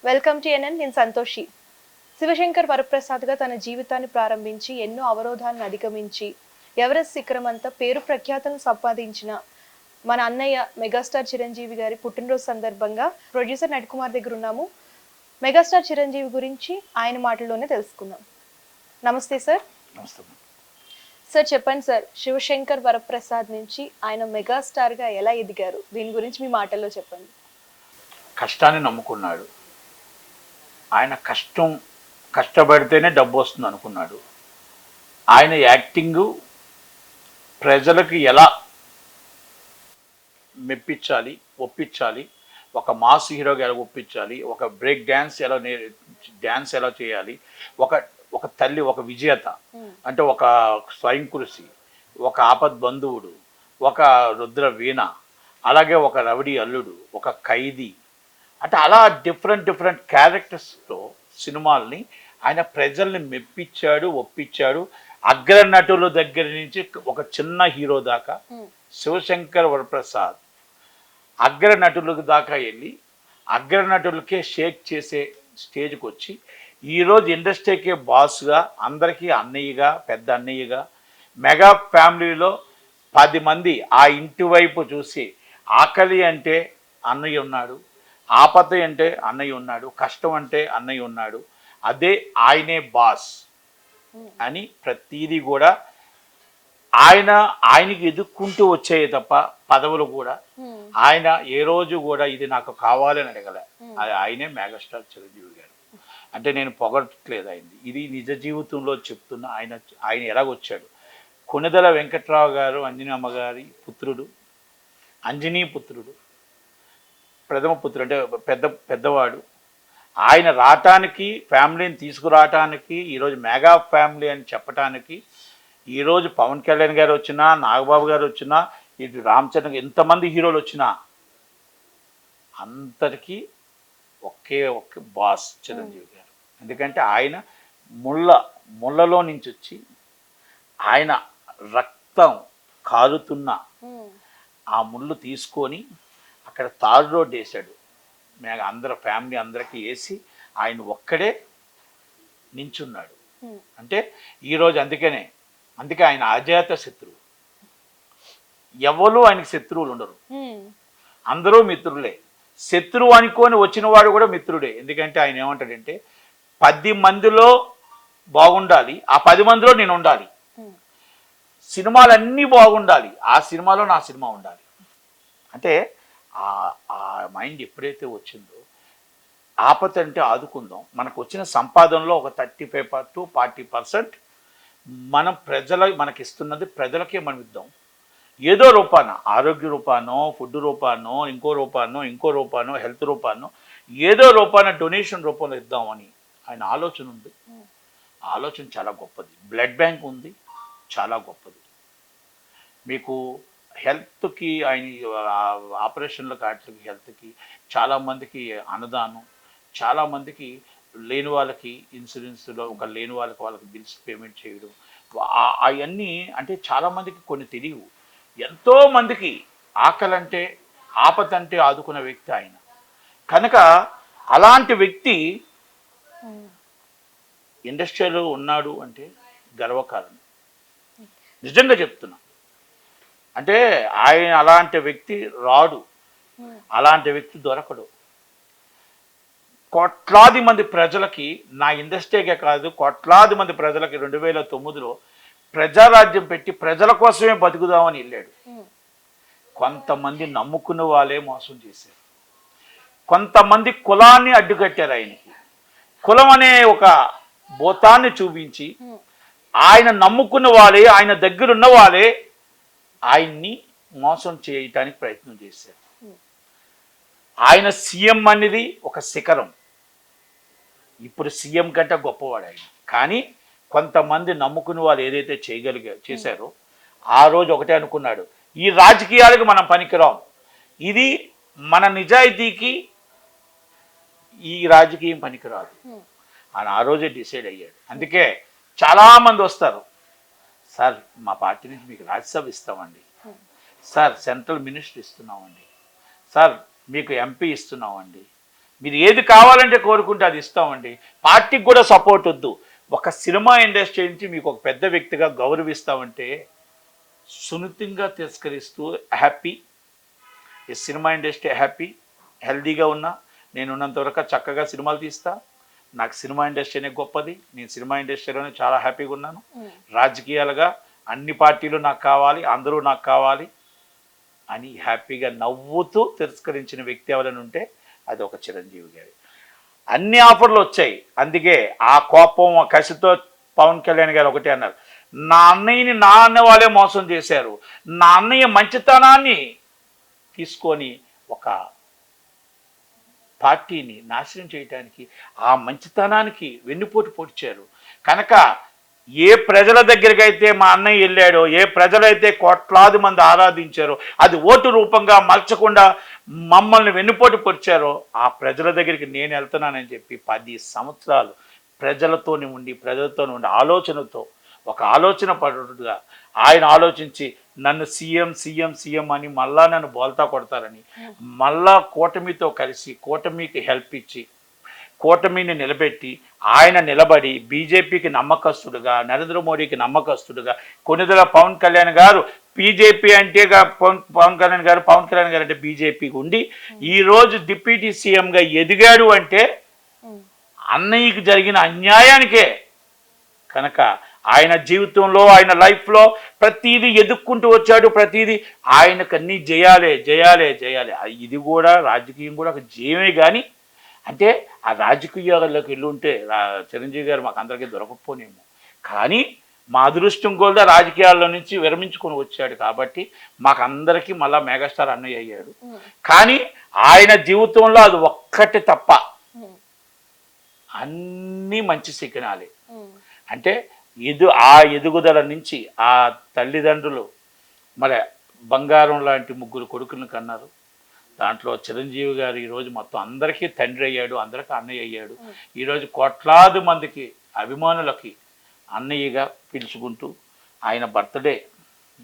Welcome to NN. నేను సంతోషి. శివశంకర్ వరప్రసాద్గా తన జీవితాన్ని ప్రారంభించి ఎన్నో అవరోధాలను అధిగమించి ఎవరెస్ట్ శిఖరమంతా పేరు ప్రఖ్యాతలను సంపాదించిన మన అన్నయ్య మెగాస్టార్ చిరంజీవి గారి పుట్టినరోజు సందర్భంగా ప్రొడ్యూసర్ నటికుమార్ దగ్గర ఉన్నాము. మెగాస్టార్ చిరంజీవి గురించి ఆయన మాటల్లోనే తెలుసుకుందాం. నమస్తే సార్. సార్ చెప్పండి సార్, శివశంకర్ వరప్రసాద్ నుంచి ఆయన మెగాస్టార్గా ఎలా ఎదిగారు? దీని గురించి మీ మాటల్లో చెప్పండి. కష్టాన్ని నమ్ముకున్నాడు. ఆయన కష్టపడితేనే డబ్బు వస్తుంది అనుకున్నాడు. ఆయన యాక్టింగు ప్రజలకు ఎలా మెప్పించాలి, ఒప్పించాలి, ఒక మాస్ హీరోగా ఎలా ఒప్పించాలి, ఒక బ్రేక్ డ్యాన్స్ ఎలా చేయాలి, ఒక తల్లి, ఒక విజేత అంటే ఒక స్వయం కృషి, ఒక ఆపద్ బంధువుడు, ఒక రుద్ర వీణ, అలాగే ఒక రవిడి అల్లుడు, ఒక ఖైదీ, అంటే అలా డిఫరెంట్ క్యారెక్టర్స్తో సినిమాల్ని ఆయన ప్రజల్ని మెప్పించాడు, ఒప్పించాడు. అగ్ర నటుల దగ్గర నుంచి ఒక చిన్న హీరో దాకా శివశంకర్ వరప్రసాద్ అగ్ర నటుల దాకా వెళ్ళి అగ్ర నటులకే షేక్ చేసే స్టేజ్కి వచ్చి ఈరోజు ఇండస్ట్రీకే బాస్గా, అందరికీ అన్నయ్యగా, పెద్ద అన్నయ్యగా, మెగా ఫ్యామిలీలో 10 మంది ఆ ఇంటి వైపు చూసి ఆకలి అంటే అన్నయ్య ఉన్నాడు, ఆపద అంటే అన్నయ్య ఉన్నాడు, కష్టం అంటే అన్నయ్య ఉన్నాడు, అదే ఆయనే బాస్ అని ప్రతీది కూడా ఆయనకి ఎదుక్కుంటూ వచ్చాయి తప్ప పదవులు కూడా ఆయన ఏ రోజు కూడా ఇది నాకు కావాలని అడగలే. ఆయనే మెగాస్టార్ చిరంజీవి గారు. అంటే నేను పొగట్లేదు అయింది, ఇది నిజ జీవితంలో చెప్తున్నా. ఆయన ఎలాగొచ్చాడు. కొణిదెల వెంకట్రావు గారు అంజనమ్మ గారి పుత్రుడు, అంజనీ పుత్రుడు, ప్రథమ పుత్రుడు, అంటే పెద్దవాడు. ఆయన రావటానికి, ఫ్యామిలీని తీసుకురావటానికి, ఈరోజు మెగా ఫ్యామిలీ అని చెప్పటానికి, ఈరోజు పవన్ కళ్యాణ్ గారు వచ్చినా, నాగబాబు గారు వచ్చినా, ఇటు రామచంద్ర, ఎంతమంది హీరోలు వచ్చినా అందరికీ ఒకే బాస్ చిరంజీవి గారు. ఎందుకంటే ఆయన ముళ్ళలో నుంచి వచ్చి ఆయన రక్తం కారుతున్న ఆ ముళ్ళు తీసుకొని అక్కడ తార్ రోడ్ వేసాడు. ఫ్యామిలీ అందరికీ వేసి ఆయన ఒక్కడే నించున్నాడు. అంటే ఈరోజు అందుకే ఆయన అజాత శత్రువు. ఎవరు ఆయనకి శత్రువులు ఉండరు, అందరూ మిత్రులే. శత్రువు అనుకొని వచ్చిన వాడు కూడా మిత్రుడే. ఎందుకంటే ఆయన ఏమంటాడంటే 10 మందిలో బాగుండాలి, ఆ 10 మందిలో నేను ఉండాలి, సినిమాలన్నీ బాగుండాలి, ఆ సినిమాలో నా సినిమా ఉండాలి. అంటే ఆ మైండ్ ఎప్పుడైతే వచ్చిందో, ఆపత అంటే ఆదుకుందాం, మనకు వచ్చిన సంపాదనలో ఒక 35 to 40% మనం మనకి ఇస్తున్నది ప్రజలకే మనం ఇద్దాం. ఏదో రూపాన, ఆరోగ్య రూపానో, ఫుడ్ రూపానో, ఇంకో రూపానో, హెల్త్ రూపానో, ఏదో రూపాన డొనేషన్ రూపంలో ఇద్దామని ఆయన ఆలోచన ఉంది. ఆలోచన చాలా గొప్పది. బ్లడ్ బ్యాంక్ ఉంది, చాలా గొప్పది. మీకు హెల్త్కి, ఆయన ఆపరేషన్లకు, వాటికి, హెల్త్కి, చాలామందికి అన్నదానం, చాలామందికి లేని వాళ్ళకి ఇన్సూరెన్స్లో, లేని వాళ్ళకి బిల్స్ పేమెంట్ చేయడం, అవన్నీ అంటే చాలామందికి కొన్ని తెలియవు. ఎంతోమందికి ఆకలంటే, ఆపతంటే ఆదుకున్న వ్యక్తి ఆయన. కనుక అలాంటి వ్యక్తి ఇండస్ట్రీలో ఉన్నాడు అంటే గర్వకారణం. నిజంగా చెప్తున్నా. అంటే ఆయన అలాంటి వ్యక్తి రాడు, అలాంటి వ్యక్తి దొరకడు. కోట్లాది మంది ప్రజలకి, నా ఇండస్ట్రీకే కాదు కోట్లాది మంది ప్రజలకి 2009లో ప్రజారాజ్యం పెట్టి ప్రజల కోసమే బతుకుదామని వెళ్ళాడు. కొంతమంది నమ్ముకున్న వాళ్ళే మోసం చేశారు. కొంతమంది కులాన్ని అడ్డుకట్టారు. ఆయనకి కులం అనే ఒక భూతాన్ని చూపించి ఆయన నమ్ముకున్న వాళ్ళే, ఆయన దగ్గరున్న వాళ్ళే ఆయన్ని మోసం చేయటానికి ప్రయత్నం చేశారు. ఆయన సీఎం అనేది ఒక శిఖరం. ఇప్పుడు సీఎం కంటే గొప్పవాడు ఆయన. కానీ కొంతమంది నమ్ముకుని వాళ్ళు ఏదైతే చేశారో ఆ రోజు ఒకటే అనుకున్నాడు, ఈ రాజకీయాలకు మనం పనికిరాం, ఇది మన నిజాయితీకి ఈ రాజకీయం పనికిరాదు అని ఆ రోజే డిసైడ్ అయ్యాడు. అందుకే చాలామంది వస్తారు, సార్ మా పార్టీ నుంచి మీకు రాజ్యసభ ఇస్తామండి, సార్ సెంట్రల్ మినిస్టర్ ఇస్తున్నామండి, సార్ మీకు ఎంపీ ఇస్తున్నామండి, మీరు ఏది కావాలంటే కోరుకుంటే అది ఇస్తామండి. పార్టీకి కూడా సపోర్ట్ వద్దు. ఒక సినిమా ఇండస్ట్రీ నుంచి మీకు ఒక పెద్ద వ్యక్తిగా గౌరవిస్తామంటే సున్నితంగా తిరస్కరిస్తూ హ్యాపీ, ఈ సినిమా ఇండస్ట్రీ హ్యాపీ, హెల్దీగా ఉన్నా, నేను ఉన్నంతవరకు చక్కగా సినిమాలు తీస్తా, నాకు సినిమా ఇండస్ట్రీనే గొప్పది, నేను సినిమా ఇండస్ట్రీలోనే చాలా హ్యాపీగా ఉన్నాను. రాజకీయాలుగా అన్ని పార్టీలు నాకు కావాలి, అందరూ నాకు కావాలి అని హ్యాపీగా నవ్వుతూ తిరస్కరించిన వ్యక్తి ఎవరైనా ఉంటే అది ఒక చిరంజీవి గారి. అన్ని ఆఫర్లు వచ్చాయి, అందుకే ఆ కోపం ఆ కసితో పవన్ కళ్యాణ్ గారు ఒకటే అన్నారు, నా అన్నయ్యని నా అన్న వాళ్ళే మోసం చేశారు, నా అన్నయ్య మంచితనాన్ని తీసుకొని ఒక పార్టీని నాశనం చేయడానికి, ఆ మంచితనానికి వెన్నుపోటు పొడిచారు. కనుక ఏ ప్రజల దగ్గరికి అయితే మా అన్నయ్య వెళ్ళాడో, ఏ ప్రజలైతే కోట్లాది మంది ఆరాధించారో, అది ఓటు రూపంగా మలచకుండా మమ్మల్ని వెన్నుపోటు పొడిచారో ఆ ప్రజల దగ్గరికి నేను వెళ్తున్నానని చెప్పి 10 సంవత్సరాలు ప్రజలతోనే ఉండి ఆలోచనతో, ఒక ఆలోచన పడుగా ఆయన ఆలోచించి నన్ను సీఎం అని మళ్ళా నన్ను బోల్తా కొడతారని మళ్ళా కూటమితో కలిసి కూటమికి హెల్ప్ ఇచ్చి కూటమిని నిలబెట్టి ఆయన నిలబడి బీజేపీకి నమ్మకస్తుడుగా, నరేంద్ర మోడీకి నమ్మకస్తుడుగా, కొన్నిదల పవన్ కళ్యాణ్ గారు బీజేపీ అంటే పవన్ కళ్యాణ్ గారు అంటే బీజేపీకి ఉండి ఈరోజు డిప్యూటీ సీఎంగా ఎదిగాడు అంటే అన్నయ్యకి జరిగిన అన్యాయానికే. కనుక ఆయన జీవితంలో, ఆయన లైఫ్లో ప్రతీదీ ఎదుక్కుంటూ వచ్చాడు, ప్రతీదీ ఆయనకు అన్నీ జయాలే. ఇది కూడా రాజకీయం కూడా ఒక జయమే. కానీ అంటే ఆ రాజకీయాల్లోకి వెళ్ళి ఉంటే చిరంజీవి గారు మాకు అందరికీ దొరకకపోనేమో, కానీ మా అదృష్టం కొలదా రాజకీయాల్లో నుంచి విరమించుకొని వచ్చాడు కాబట్టి మాకందరికీ మళ్ళా మెగాస్టార్ అన్నయ్య అయ్యాడు. కానీ ఆయన జీవితంలో అది ఒక్కటి తప్ప అన్నీ మంచి సిగ్నలే. అంటే ఆ ఎదుగుదల నుంచి ఆ తల్లిదండ్రులు మరి బంగారం లాంటి 3 కొడుకులను కన్నారు. దాంట్లో చిరంజీవి గారు ఈరోజు మొత్తం అందరికీ తండ్రి అయ్యాడు, అందరికీ అన్నయ్య అయ్యాడు. ఈరోజు కోట్లాది మందికి అభిమానులకి అన్నయ్యగా పిలుచుకుంటూ ఆయన బర్త్డే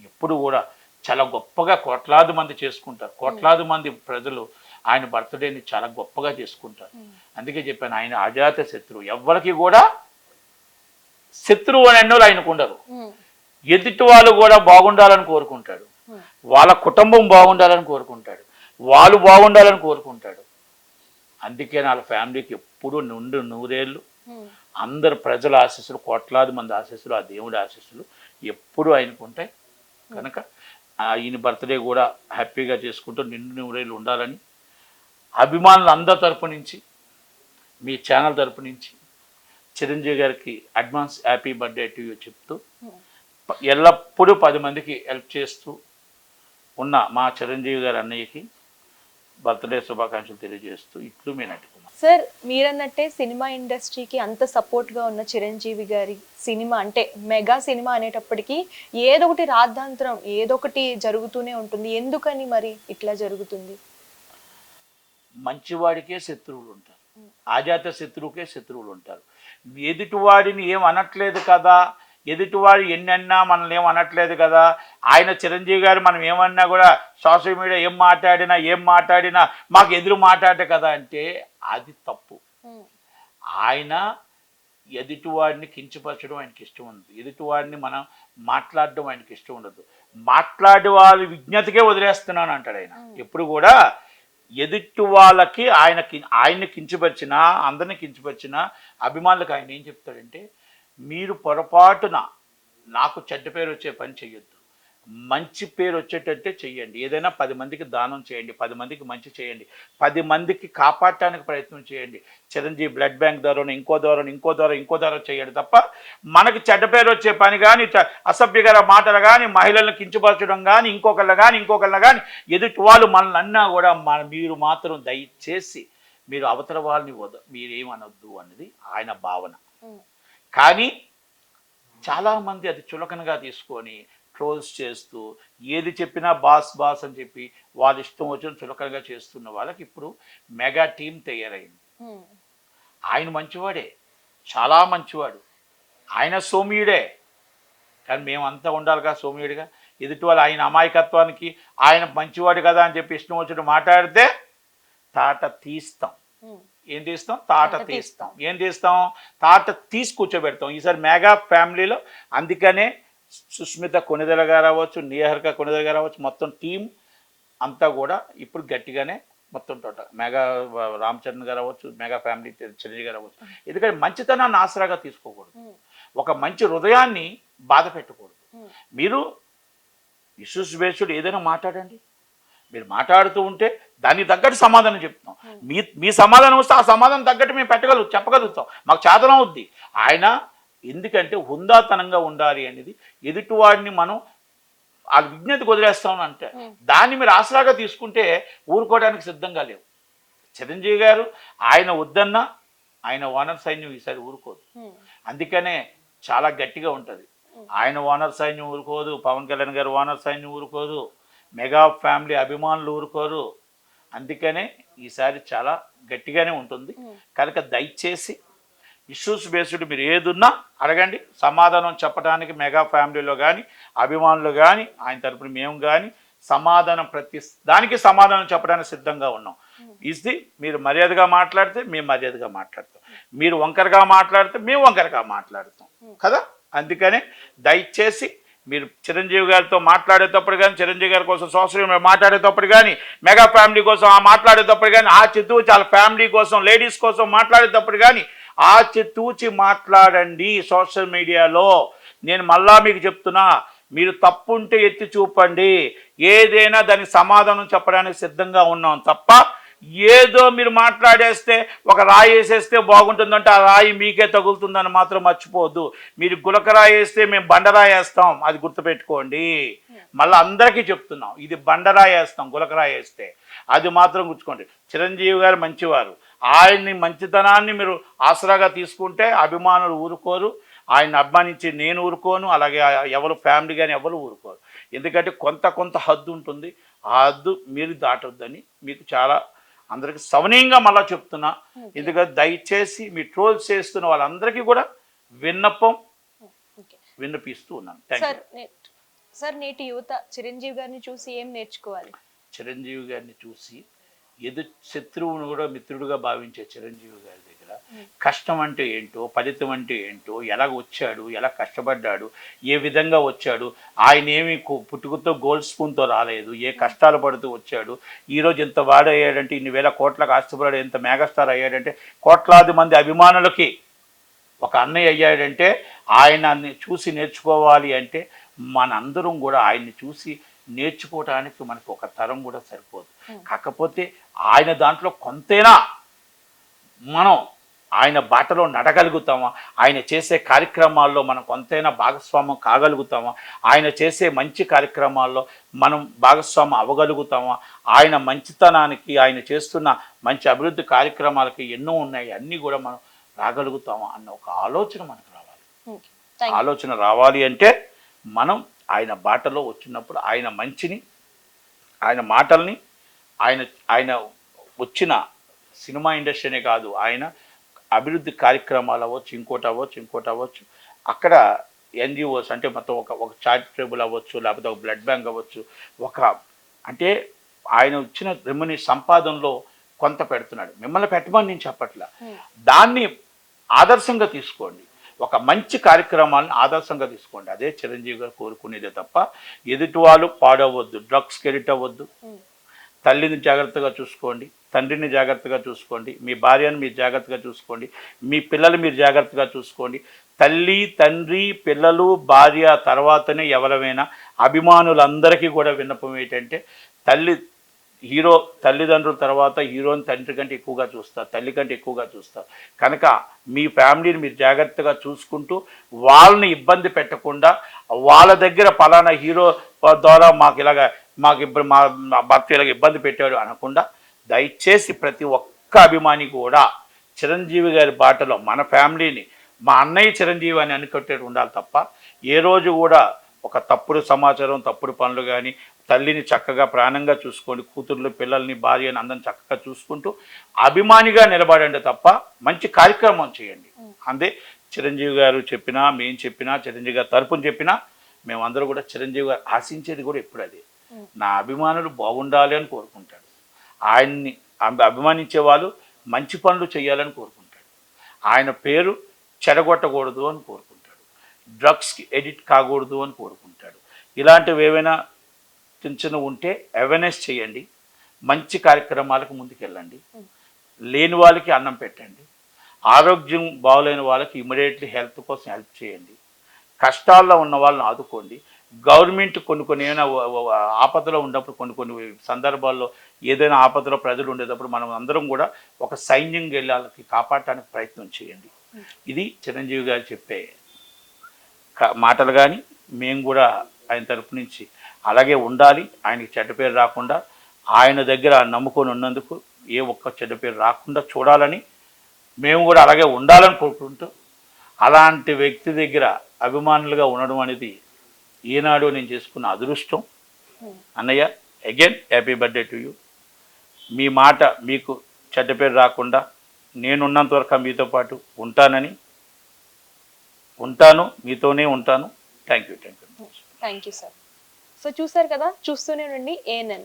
ఎప్పుడు కూడా చాలా గొప్పగా కోట్లాది మంది చేసుకుంటారు. కోట్లాది మంది ప్రజలు ఆయన బర్త్డేని చాలా గొప్పగా చేసుకుంటారు. అందుకే చెప్పాను, ఆయన అజాత శత్రువు, ఎవ్వరికి కూడా శత్రువు అని అన్నోళ్ళు ఆయనకు ఉండరు. ఎదుటి వాళ్ళు కూడా బాగుండాలని కోరుకుంటాడు, వాళ్ళ కుటుంబం బాగుండాలని కోరుకుంటాడు, వాళ్ళు బాగుండాలని కోరుకుంటాడు. అందుకే వాళ్ళ ఫ్యామిలీకి ఎప్పుడు నూరేళ్ళు అందరు ప్రజల ఆశీస్సులు, కోట్లాది మంది ఆశీస్సులు, ఆ దేవుడి ఆశీస్సులు ఎప్పుడు ఆయనకు ఉంటాయి. కనుక ఈయన బర్త్డే కూడా హ్యాపీగా చేసుకుంటూ నూరేళ్ళు ఉండాలని అభిమానులు అందరి తరపు నుంచి, మీ ఛానల్ తరపు నుంచి చిరంజీవి గారికి advance happy birthday to you చెప్తూ, ఎల్లప్పుడూ 10 మందికి హెల్ప్ చేస్తూ ఉన్న మా చిరంజీవి గారి అన్నయ్యకి బర్త్డే శుభాకాంక్షలు తెలియజేస్తూ ఇట్లు మీ నటుకున్నాం. సార్, మీరన్నట్టే సినిమా ఇండస్ట్రీకి అంత సపోర్ట్గా ఉన్న చిరంజీవి గారి సినిమా అంటే మెగా సినిమా అనేటప్పటికీ ఏదో ఒకటి రాద్ధాంతరం, ఏదో ఒకటి జరుగుతూనే ఉంటుంది. ఎందుకని మరి ఇట్లా జరుగుతుంది? మంచివాడికే శత్రువులు ఉంటారు, ఆజాత శత్రువుకే శత్రువులు ఉంటారు. ఎదుటివాడిని ఏం అనట్లేదు కదా, ఎదుటివాడు ఎన్నన్నా మనల్ని ఏం అనట్లేదు కదా, ఆయన చిరంజీవి గారు మనం ఏమన్నా కూడా సోషల్ మీడియా ఏం మాట్లాడినా మాకు ఎదురు మాట్లాడే కదా అంటే అది తప్పు. ఆయన ఎదుటివాడిని కించపరచడం ఆయనకి ఇష్టం ఉండదు, ఎదుటివాడిని మనం మాట్లాడడం ఆయనకి ఇష్టం ఉండదు. మాట్లాడే వాళ్ళ విజ్ఞతకే వదిలేస్తున్నాను అంటాడు ఆయన. ఎప్పుడు కూడా ఎదుటి వాళ్ళకి ఆయన్ని కించపరిచినా, అందరిని కించపరిచినా అభిమానులకు ఆయన ఏం చెప్తాడంటే, మీరు పొరపాటున నాకు చెడ్డ పేరు వచ్చే పని చెయ్యొద్దు, మంచి పేరు వచ్చేటట్టే చెయ్యండి. ఏదైనా 10 మందికి దానం చేయండి, 10 మందికి మంచి చేయండి, 10 మందికి కాపాడటానికి ప్రయత్నం చేయండి. చిరంజీవి బ్లడ్ బ్యాంక్ ద్వారా ఇంకో ద్వారా చేయండి తప్ప మనకి చెడ్డ పేరు వచ్చే పని కానీ, అసభ్యకర మాటలు కానీ, మహిళలను కించపరచడం కానీ, ఇంకొకళ్ళ కానీ ఎదుటి వాళ్ళు మనల్ని అన్నా కూడా మీరు మాత్రం దయచేసి మీరు అవతల వాళ్ళని మీరేమనొద్దు అన్నది ఆయన భావన. కానీ చాలామంది అది చులకనగా తీసుకొని ట్రోల్స్ చేస్తూ ఏది చెప్పినా బాస్ అని చెప్పి వాళ్ళ ఇష్టం వచ్చిన చులకనగా చేస్తున్న వాళ్ళకి ఇప్పుడు మెగా టీం తయారైంది. ఆయన మంచివాడే, చాలా మంచివాడు, ఆయన సౌమ్యుడే. కానీ మేమంతా ఉండాలిగా సౌమ్యుడిగా. ఎదుటి వాళ్ళు ఆయన అమాయకత్వానికి ఆయన మంచివాడు కదా అని చెప్పి ఇష్టం వచ్చినట్టు మాట్లాడితే తాట తీస్తాం. ఏం తీస్తాం? తాట తీస్తాం. ఏం తీస్తాం? తాట తీసి కూర్చోబెడతాం. ఈసారి మెగా ఫ్యామిలీలో అందుకనే సుస్మిత కొణిదెల గారు అవ్వచ్చు, నిహారిక కొణిదెల గారు అవ్వచ్చు, మొత్తం టీం అంతా కూడా ఇప్పుడు గట్టిగానే మొత్తం టోటల్ మెగా రామచరణ్ గారు అవ్వచ్చు, మెగా ఫ్యామిలీ చిరంజీవి గారు అవ్వచ్చు. ఎందుకంటే మంచితనాన్ని ఆసరాగా తీసుకోకూడదు, ఒక మంచి హృదయాన్ని బాధ పెట్టకూడదు. మీరు ఇష్యూస్ బేస్డ్ ఏదైనా మాట్లాడండి, మీరు మాట్లాడుతూ ఉంటే దానికి తగ్గట్టు సమాధానం చెప్తాం. మీ సమాధానం వస్తే ఆ సమాధానం తగ్గట్టు మేము చెప్పగలుగుతాం, మాకు చేతనం అవుద్ది. ఆయన ఎందుకంటే హుందాతనంగా ఉండాలి అనేది ఎదుటివాడిని మనం ఆ విజ్ఞతకు వదిలేస్తామని అంటే దాన్ని మీరు ఆసరాగా తీసుకుంటే ఊరుకోవడానికి సిద్ధంగా లేవు. చిరంజీవి గారు ఆయన వద్దన్నా ఆయన ఓనర్ సైన్యం ఈసారి ఊరుకోదు, అందుకనే చాలా గట్టిగా ఉంటుంది. ఆయన ఓనర్ సైన్యం ఊరుకోదు, పవన్ కళ్యాణ్ గారు ఓనర్ సైన్యం ఊరుకోదు, మెగా ఫ్యామిలీ అభిమానులు ఊరుకోరు. అందుకనే ఈసారి చాలా గట్టిగానే ఉంటుంది. కనుక దయచేసి ఇష్యూస్ బేస్డ్ మీరు ఏదున్నా అడగండి, సమాధానం చెప్పడానికి మెగా ఫ్యామిలీలో కానీ అభిమానులు కానీ ఆయన తరపున మేము కానీ సమాధానం ప్రతి దానికి సమాధానం చెప్పడానికి సిద్ధంగా ఉన్నాం. ఇది మీరు మర్యాదగా మాట్లాడితే మేము మర్యాదగా మాట్లాడతాం, మీరు వంకరగా మాట్లాడితే మేము వంకరగా మాట్లాడతాం కదా. అందుకనే దయచేసి మీరు చిరంజీవి గారితో మాట్లాడేటప్పుడు కానీ, చిరంజీవి గారి కోసం సోషల్ మీడియా మాట్లాడేటప్పుడు కానీ, మెగా ఫ్యామిలీ కోసం మాట్లాడేటప్పుడు కానీ, ఆచితూచి వాళ్ళ ఫ్యామిలీ కోసం లేడీస్ కోసం మాట్లాడేటప్పుడు కానీ ఆచితూచి మాట్లాడండి సోషల్ మీడియాలో. నేను మళ్ళా మీకు చెప్తున్నా, మీరు తప్పుంటే ఎత్తి చూపండి, ఏదైనా దానికి సమాధానం చెప్పడానికి సిద్ధంగా ఉన్నాం తప్ప ఏదో మీరు మాట్లాడేస్తే ఒక రాయి వేసేస్తే బాగుంటుందంటే ఆ రాయి మీకే తగులుతుందని మాత్రం మర్చిపోవద్దు. మీరు గులకరాయి వేస్తే మేము బండరాయి వేస్తాం, అది గుర్తుపెట్టుకోండి. మళ్ళీ అందరికీ చెప్తున్నాం, ఇది బండరాయి వేస్తాం గులకరాయి వేస్తే, అది మాత్రం గుర్తుకోండి. చిరంజీవి గారు మంచివారు, ఆయన్ని మంచితనాన్ని మీరు ఆసరాగా తీసుకుంటే అభిమానులు ఊరుకోరు, ఆయన అభిమానించి నేను ఊరుకోను, అలాగే ఎవరు ఫ్యామిలీ కానీ ఎవరు ఊరుకోరు. ఎందుకంటే కొంత హద్దు ఉంటుంది, ఆ హద్దు మీరు దాటొద్దని మీకు చాలా అందరికి సవనీయంగా మళ్ళా చెప్తున్నా. ఎందుకంటే దయచేసి మీ ట్రోల్స్ చేస్తున్న వాళ్ళందరికీ కూడా విన్నపిస్తూ ఉన్నాను. సార్, నేటి యువత చిరంజీవి గారిని చూసి ఏం నేర్చుకోవాలి? చిరంజీవి గారిని చూసి శత్రువును కూడా మిత్రుడుగా భావించే చిరంజీవి గారి దగ్గర కష్టం అంటే ఏంటో, ఫలితం అంటే ఏంటో, ఎలా వచ్చాడు, ఎలా కష్టపడ్డాడు, ఏ విధంగా వచ్చాడు, ఆయన ఏమి పుట్టుకతో గోల్డ్ స్పూన్తో రాలేదు, ఏ కష్టాలు పడుతూ వచ్చాడు, ఈరోజు ఇంత వాడయ్యాడంటే, ఇన్ని వేల కోట్లకు ఆస్తిపడాడు, ఎంత మెగాస్టార్ అయ్యాడంటే, కోట్లాది మంది అభిమానులకి ఒక అన్నయ్య అయ్యాడంటే, ఆయనని చూసి నేర్చుకోవాలి అంటే మనందరం కూడా ఆయన్ని చూసి నేర్చుకోవడానికి మనకు ఒక తరం కూడా సరిపోదు. కాకపోతే ఆయన దాంట్లో కొంతైనా మనం ఆయన బాటలో నడగలుగుతామా, ఆయన చేసే కార్యక్రమాల్లో మనం కొంతైనా భాగస్వామ్యం కాగలుగుతామా, ఆయన చేసే మంచి కార్యక్రమాల్లో మనం భాగస్వామ్యం అవ్వగలుగుతామా, ఆయన మంచితనానికి ఆయన చేస్తున్న మంచి అభివృద్ధి కార్యక్రమాలకి ఎన్నో ఉన్నాయి, అన్నీ కూడా మనం రాగలుగుతామా అన్న ఒక ఆలోచన మనకు రావాలి. ఆలోచన రావాలి అంటే మనం ఆయన బాటలో వచ్చినప్పుడు ఆయన మంచిని, ఆయన మాటల్ని, ఆయన వచ్చిన సినిమా ఇండస్ట్రీనే కాదు, ఆయన అభివృద్ధి కార్యక్రమాలు అవ్వచ్చు, ఇంకోటి అవ్వచ్చు, అక్కడ ఎన్జిఓస్ అంటే మొత్తం ఒక చారిటబుల్ అవ్వచ్చు, లేకపోతే ఒక బ్లడ్ బ్యాంక్ అవ్వచ్చు, అంటే ఆయన వచ్చిన రెమ్యూని సంపాదనలో కొంత పెడుతున్నాడు. మిమ్మల్ని పెట్టమని నేను చెప్పట్లా, దాన్ని ఆదర్శంగా తీసుకోండి, ఒక మంచి కార్యక్రమాలను ఆదర్శంగా తీసుకోండి. అదే చిరంజీవి గారు కోరుకునేదే తప్ప ఎదుటి వాళ్ళు పాడవద్దు, డ్రగ్స్కి ఎడిట్ అవ్వద్దు, తల్లిని జాగ్రత్తగా చూసుకోండి, తండ్రిని జాగ్రత్తగా చూసుకోండి, మీ భార్యను మీరు జాగ్రత్తగా చూసుకోండి, మీ పిల్లలు మీరు జాగ్రత్తగా చూసుకోండి. తల్లి, తండ్రి, పిల్లలు, భార్య తర్వాతనే ఎవరైనా. అభిమానులందరికీ కూడా విన్నపం ఏంటంటే, తల్లిదండ్రుల తర్వాత హీరోని తండ్రి కంటే ఎక్కువగా చూస్తారు, తల్లి కంటే ఎక్కువగా చూస్తారు. కనుక మీ ఫ్యామిలీని మీరు జాగ్రత్తగా చూసుకుంటూ వాళ్ళని ఇబ్బంది పెట్టకుండా, వాళ్ళ దగ్గర పలానా హీరో ద్వారా మాకు మా భర్త ఇలాగ ఇబ్బంది పెట్టాడు అనకుండా, దయచేసి ప్రతి ఒక్క అభిమాని కూడా చిరంజీవి గారి బాటలో మన ఫ్యామిలీని, మా అన్నయ్య చిరంజీవి అని అనుకుంటూ ఉండాలి తప్ప ఏ రోజు కూడా ఒక తప్పుడు సమాచారం, తప్పుడు పనులు కానీ, తల్లిని చక్కగా ప్రాణంగా చూసుకోండి, కూతుర్లు, పిల్లల్ని, భార్యని అందరిని చక్కగా చూసుకుంటూ అభిమానిగా నిలబడండి తప్ప మంచి కార్యక్రమం చేయండి. అంతే చిరంజీవి గారు చెప్పినా, మేము చెప్పినా, చిరంజీవి గారు తరపున చెప్పినా మేమందరూ కూడా చిరంజీవి గారు ఆశించేది కూడా ఎప్పుడు అదే, నా అభిమానులు బాగుండాలి అని కోరుకుంటాడు. ఆయన్ని అభిమానించే వాళ్ళు మంచి పనులు చేయాలని కోరుకుంటాడు. ఆయన పేరు చెడగొట్టకూడదు అని కోరుకుంటాడు. డ్రగ్స్కి ఎడిట్ కాకూడదు అని కోరుకుంటాడు. ఇలాంటివి ఏవైనా చిన్న చిన్నవి ఉంటే అవేర్నెస్ చేయండి, మంచి కార్యక్రమాలకు ముందుకెళ్ళండి, లేని వాళ్ళకి అన్నం పెట్టండి, ఆరోగ్యం బాగోలేని వాళ్ళకి ఇమీడియట్లీ హెల్త్ కోసం హెల్ప్ చేయండి, కష్టాల్లో ఉన్న వాళ్ళని ఆదుకోండి. గవర్నమెంట్ కొన్ని ఏమైనా ఆపదలో ఉన్నప్పుడు కొన్ని సందర్భాల్లో ఏదైనా ఆపదలో ప్రజలు ఉండేటప్పుడు మనం అందరం కూడా ఒక సైన్యంగా వెళ్ళి వాళ్ళకి కాపాడటానికి ప్రయత్నం చేయండి. ఇది చిరంజీవి గారు చెప్పే మాటలు. కానీ మేము కూడా ఆయన తరపు నుంచి అలాగే ఉండాలి, ఆయనకి చెడ్డ పేరు రాకుండా, ఆయన దగ్గర నమ్ముకొని ఉన్నందుకు ఏ ఒక్క చెడ్డ పేరు రాకుండా చూడాలని మేము కూడా అలాగే ఉండాలని కోరుకుంటూ, అలాంటి వ్యక్తి దగ్గర అభిమానులుగా ఉండడం అనేది ఈనాడు నేను చేసుకున్న అదృష్టం. అన్నయ్య, again happy birthday to you. మీ మాట మీకు చెడ్డ పేరు రాకుండా నేనున్నంత వరకు మీతో పాటు ఉంటాను, మీతోనే ఉంటాను. Thank you sir. సో చూసారు కదా, చూస్తూనే ఉండండి ANN.